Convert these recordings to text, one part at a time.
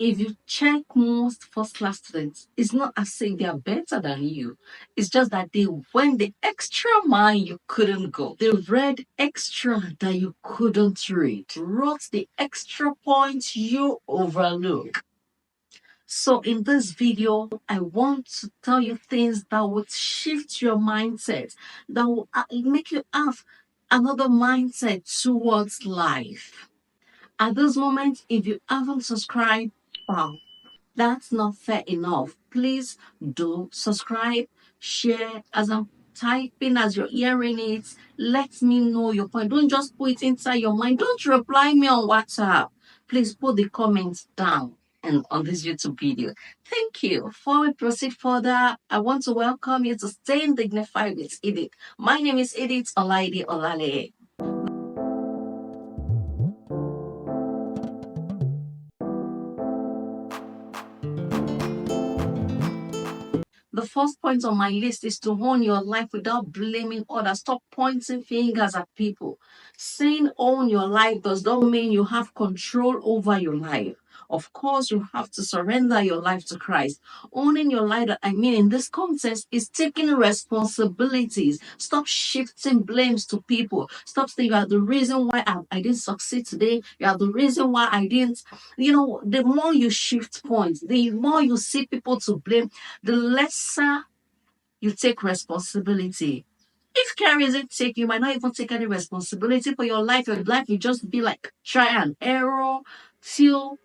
If you check most first class students, it's not as if they are better than you. It's just that they went the extra mile you couldn't go. They read extra that you couldn't read. Wrote the extra points you overlook. So in this video, I want to tell you things that would shift your mindset, that will make you have another mindset towards life. At this moment, if you haven't subscribed, wow, that's not fair enough. Please do subscribe, share as I'm typing, as you're hearing it. Let me know your point. Don't just put it inside your mind. Don't reply me on WhatsApp. Please put the comments down and on this YouTube video. Thank you. Before we proceed further, I want to welcome you to Staying Dignified with Edith. My name is Edith Olaide Olale. The first point on my list is to own your life without blaming others. Stop pointing fingers at people. Saying own your life does not mean you have control over your life. Of course, you have to surrender your life to Christ. Owning your life, I mean, in this context, is taking responsibilities. Stop shifting blames to people. Stop saying you are the reason why I didn't succeed today. You are the reason why I didn't. The more you shift points, the more you see people to blame, the lesser you take responsibility. If care isn't taken, you might not even take any responsibility for your life. Your life will just be like try and error till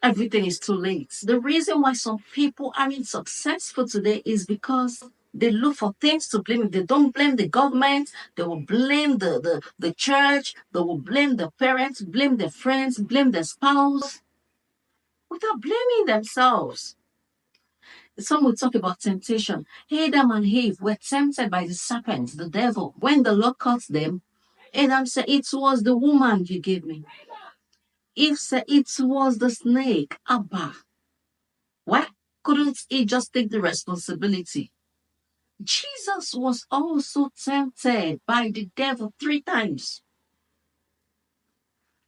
everything is too late. The reason why some people aren't successful today is because they look for things to blame. If they don't blame the government, they will blame the church, they will blame the parents, blame their friends, blame their spouse, without blaming themselves. Some will talk about temptation. Adam and Eve were tempted by the serpent, the devil. When the Lord caught them, Adam said, "It was the woman you gave me." Eve said, "It was the snake." Abba. Why couldn't he just take the responsibility? Jesus was also tempted by the devil 3 times.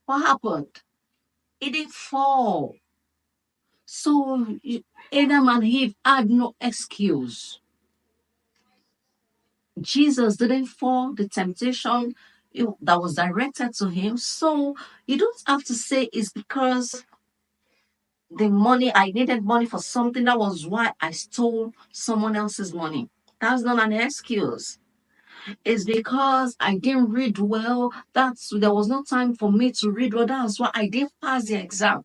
What happened? He didn't fall. So Adam and Eve had no excuse. Jesus didn't fall the temptation that was directed to him. So you don't have to say it's because I needed money for something. That was why I stole someone else's money. That's not an excuse. It's because I didn't read well. There was no time for me to read well. That's why I didn't pass the exam.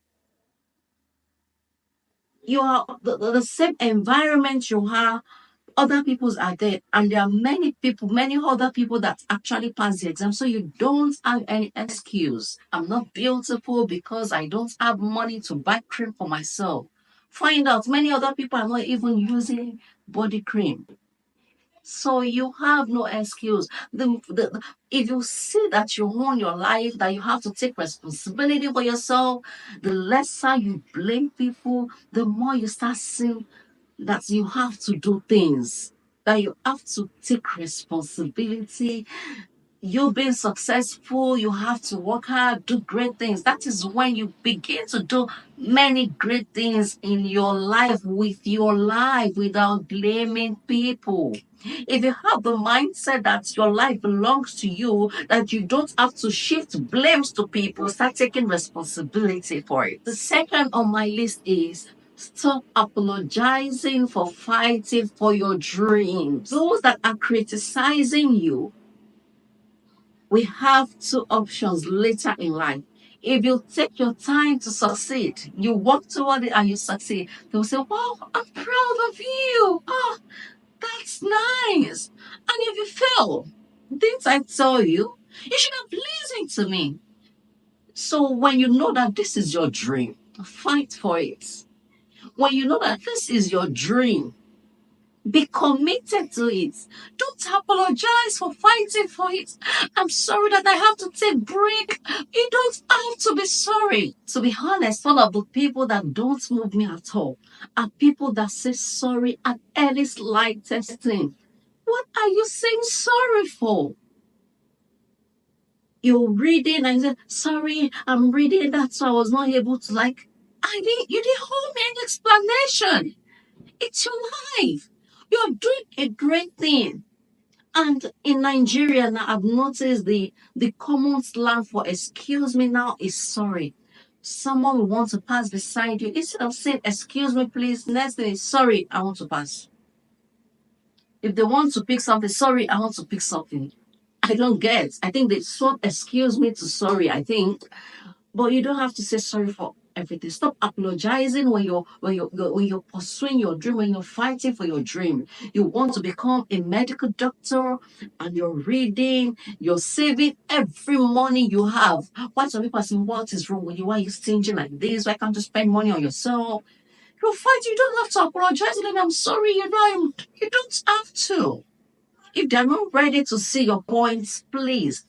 You are the same environment you are, other people's are there, and there are many other people that actually pass the exam, so you don't have any excuse. I'm not beautiful because I don't have money to buy cream for myself. Find out many other people are not even using body cream, so you have no excuse. If you see that you own your life, that you have to take responsibility for yourself, the lesser you blame people, the more you start seeing that you have to do things, that you have to take responsibility. You being successful, you have to work hard, do great things. That is when you begin to do many great things in your life with your life without blaming people. If you have the mindset that your life belongs to you, that you don't have to shift blames to people, start taking responsibility for it. The second on my list is stop apologizing for fighting for your dreams. Those that are criticizing you, we have two options later in life. If you take your time to succeed, you work toward it and you succeed, they'll say, "Wow, I'm proud of you. Oh, that's nice." And if you fail, didn't I tell you? You should have listened to me. So when you know that this is your dream, fight for it. When you know that this is your dream, be committed to it. Don't apologize for fighting for it. I'm sorry that I have to take break. You don't have to be sorry. To be honest, all of the people that don't move me at all are people that say sorry at any slightest thing. What are you saying sorry for? You're reading and you say, "Sorry, I'm reading. That's why I was not able to You didn't hold me any explanation. It's your life. You're doing a great thing. And in Nigeria now, I've noticed the common slang for excuse me now is sorry. Someone will want to pass beside you. Instead of saying excuse me, please, next thing is sorry, I want to pass. If they want to pick something, sorry, I want to pick something. I don't get. I think they swap excuse me to sorry, I think. But you don't have to say sorry for everything. Stop apologizing when you're pursuing your dream, when you're fighting for your dream. You want to become a medical doctor and you're reading, you're saving every money you have. Why some people are saying, what is wrong with you? Why are you stingy like this? Why can't you spend money on yourself? You're fighting, you don't have to apologize. And I'm sorry, you don't have to. If they're not ready to see your points, please.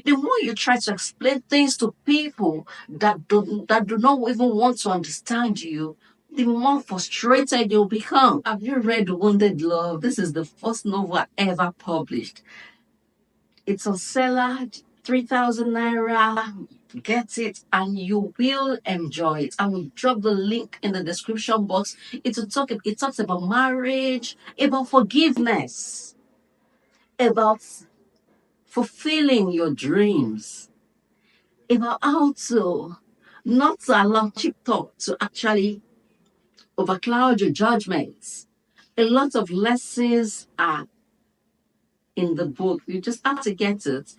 The more you try to explain things to people that do not even want to understand you, the more frustrated you'll become. Have you read Wounded Love? This is the first novel ever published. It's on seller, 3,000 naira. Get it and you will enjoy it. I will drop the link in the description box. It talks about marriage, about forgiveness, about fulfilling your dreams, about how to not to allow cheap talk to actually overcloud your judgments. A lot of lessons are in the book. You just have to get it.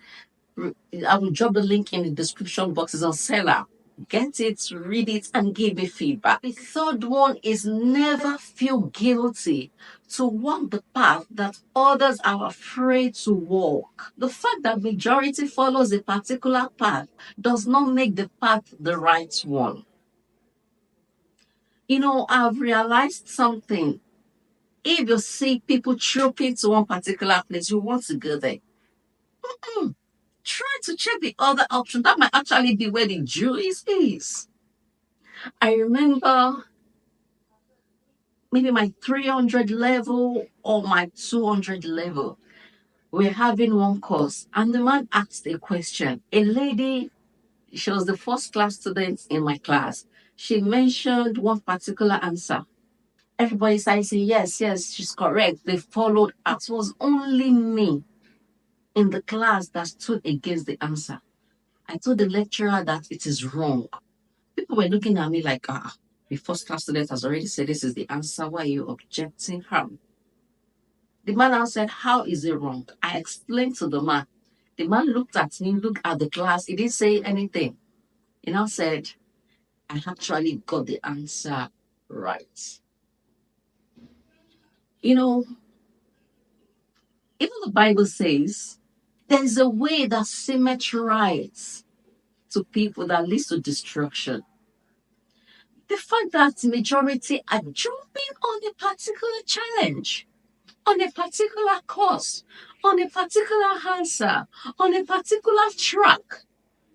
I will drop the link in the description box. It's on seller. Get it, read it, and give me feedback. The third one is never feel guilty to walk the path that others are afraid to walk. The fact that majority follows a particular path does not make the path the right one. I've realized something. If you see people trooping to one particular place, you want to go there. Try to check the other option. That might actually be where the juice is. I remember maybe my 300 level or my 200 level. We're having one course, and the man asked a question. A lady, she was the first class student in my class. She mentioned one particular answer. Everybody started saying, yes, yes, she's correct. They followed. It was only me in the class that stood against the answer. I told the lecturer that it is wrong. People were looking at me like, the first class student has already said this is the answer. Why are you objecting her? The man now said, how is it wrong? I explained to the man. The man looked at me, looked at the class. He didn't say anything. He now said, I actually got the answer right. Even the Bible says there's a way that seemeth right to people that leads to destruction. The fact that majority are jumping on a particular challenge, on a particular course, on a particular answer, on a particular track,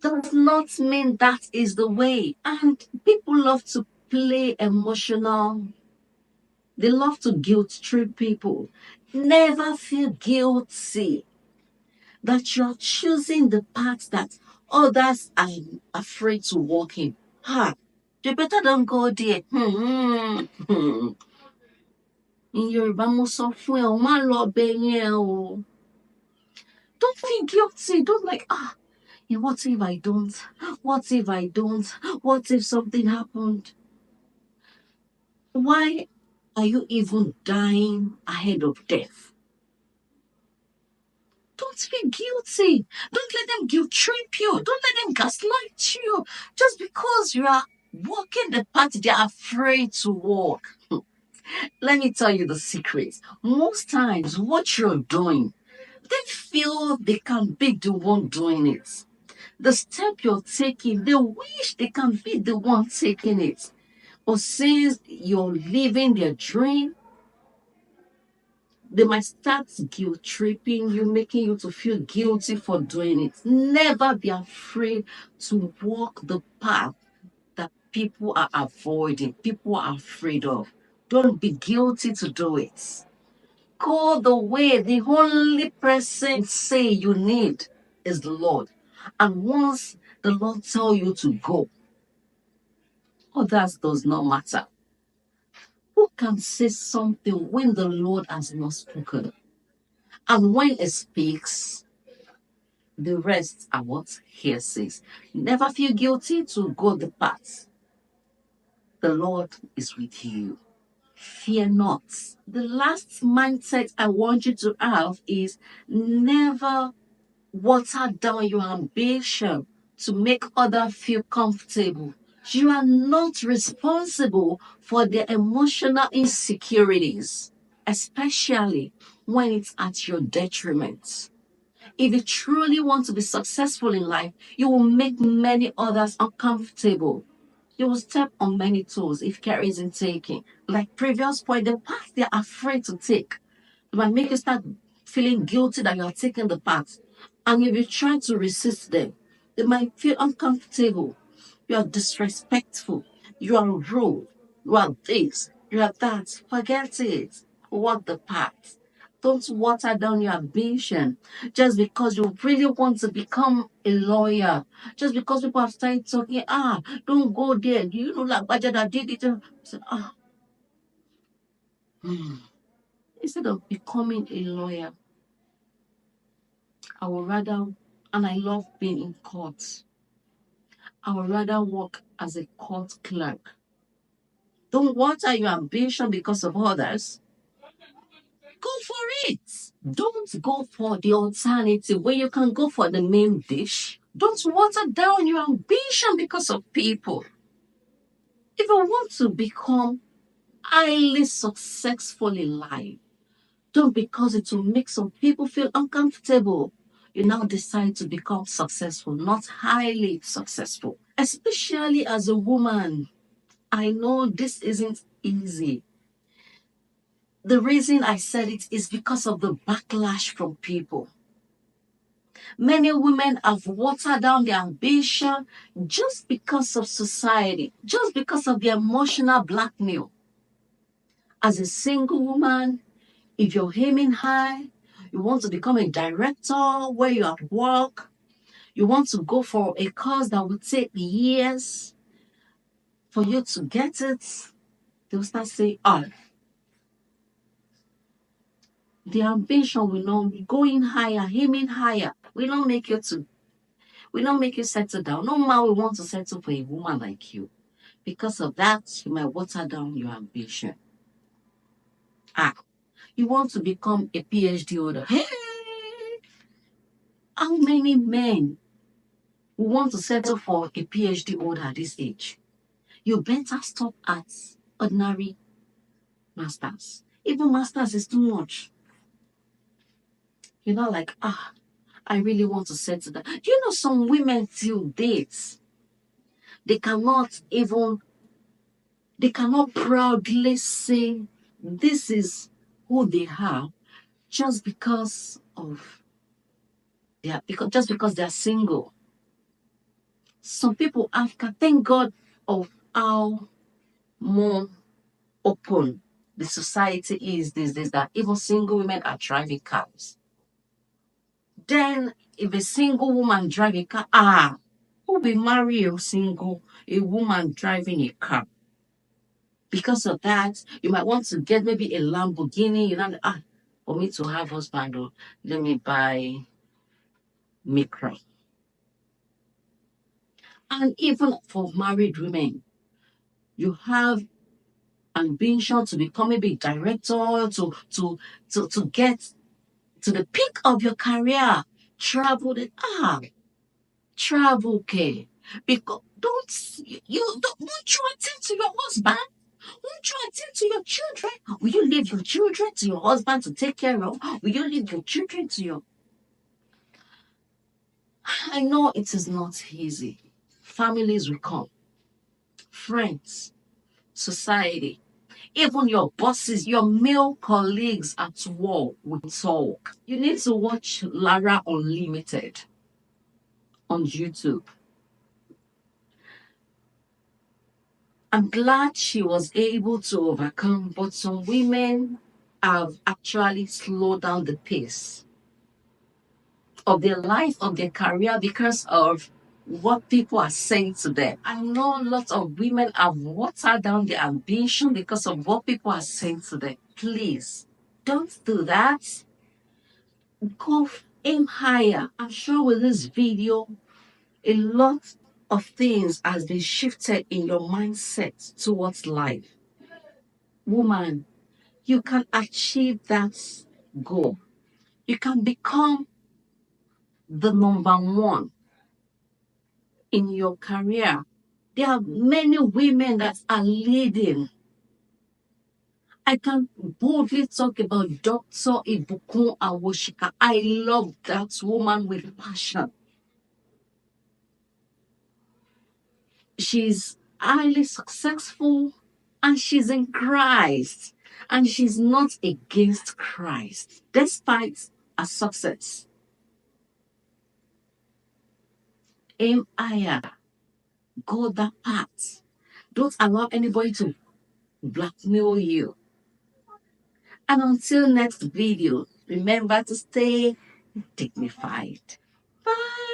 does not mean that is the way. And people love to play emotional. They love to guilt trip people. Never feel guilty that you're choosing the path that others are afraid to walk in. You better don't go there. In Yoruba, mo sọ fún ẹ, o má lọ bẹ̀ yẹn o. Don't feel guilty. Don't like, what if I don't? What if I don't? What if something happened? Why are you even dying ahead of death? Don't feel guilty. Don't let them guilt trip you. Don't let them gaslight you. Just because you are walking the path they are afraid to walk. Let me tell you the secret. Most times, what you're doing, they feel they can be the one doing it. The step you're taking, they wish they can be the one taking it. But since you're living their dream, they might start guilt tripping you, making you to feel guilty for doing it. Never be afraid to walk the path that people are avoiding, people are afraid of. Don't be guilty to do it. Go the way. The only person say you need is the Lord. And once the Lord tell you to go, Others does not matter. Who can say something when the Lord has not spoken? And when He speaks, the rest are what He says. Never feel guilty to go the path. The Lord is with you. Fear not. The last mindset I want you to have is never water down your ambition to make others feel comfortable. You are not responsible for their emotional insecurities, especially when it's at your detriment. If you truly want to be successful in life, you will make many others uncomfortable. You will step on many toes if care isn't taken. Like previous point, the path they're afraid to take might make you start feeling guilty that you're taking the path. And if you try to resist them, they might feel uncomfortable. You are disrespectful. You are rude. You are this. You are that. Forget it. Walk the path. Don't water down your ambition just because you really want to become a lawyer. Just because people have started talking, don't go there. Do you know like Baja that did it? I said, instead of becoming a lawyer, I would rather, and I love being in court, I would rather work as a court clerk. Don't water your ambition because of others. Go for it. Don't go for the alternative where you can go for the main dish. Don't water down your ambition because of people. If you want to become highly successful in life, don't because it will make some people feel uncomfortable. You now decide to become successful, not highly successful. Especially as a woman, I know this isn't easy. The reason I said it is because of the backlash from people. Many women have watered down their ambition just because of society, just because of the emotional blackmail. As a single woman, if you're aiming high, you want to become a director where you're at work, you want to go for a course that will take years for you to get it, they'll start saying, the ambition will not be going higher, aiming higher. We don't make you settle down. No man will want to settle for a woman like you. Because of that, you might water down your ambition. You want to become a PhD holder. Hey, how many men who want to settle for a PhD holder at this age? You better stop at ordinary masters. Even masters is too much. You're not like, I really want to settle down. Do you know some women till dates? They cannot even, they cannot proudly say this is who they are just because of just because they're single. Some people Africa, thank God of how more open the society is these days that even single women are driving cars. Then if a single woman drive a car, who will marry a woman driving a car? Because of that, you might want to get maybe a Lamborghini, for me to have husband, let me buy Micra. And even for married women, you have ambition to become maybe a director, to get to the peak of your career. Travel care. Because won't you attend to your husband? Won't you attend to your children? Will you leave your children to your husband to take care of? Will you leave your children to your... I know it is not easy. Families will come, friends, society, even your bosses, your male colleagues at work will talk. You need to watch Lara Unlimited on YouTube. I'm glad she was able to overcome, but some women have actually slowed down the pace of their life, of their career because of what people are saying to them. I know lots of women have watered down their ambition because of what people are saying to them. Please, don't do that. Go aim higher. I'm sure with this video, a lot of things has been shifted in your mindset towards life. Woman, you can achieve that goal. You can become the number one in your career. There are many women that are leading. I can boldly talk about Dr. Ibukun Awoshika. I love that woman with passion. She's highly successful and she's in Christ. And she's not against Christ, despite her success. Aim higher. Go that path. Don't allow anybody to blackmail you. And until next video, remember to stay dignified. Bye.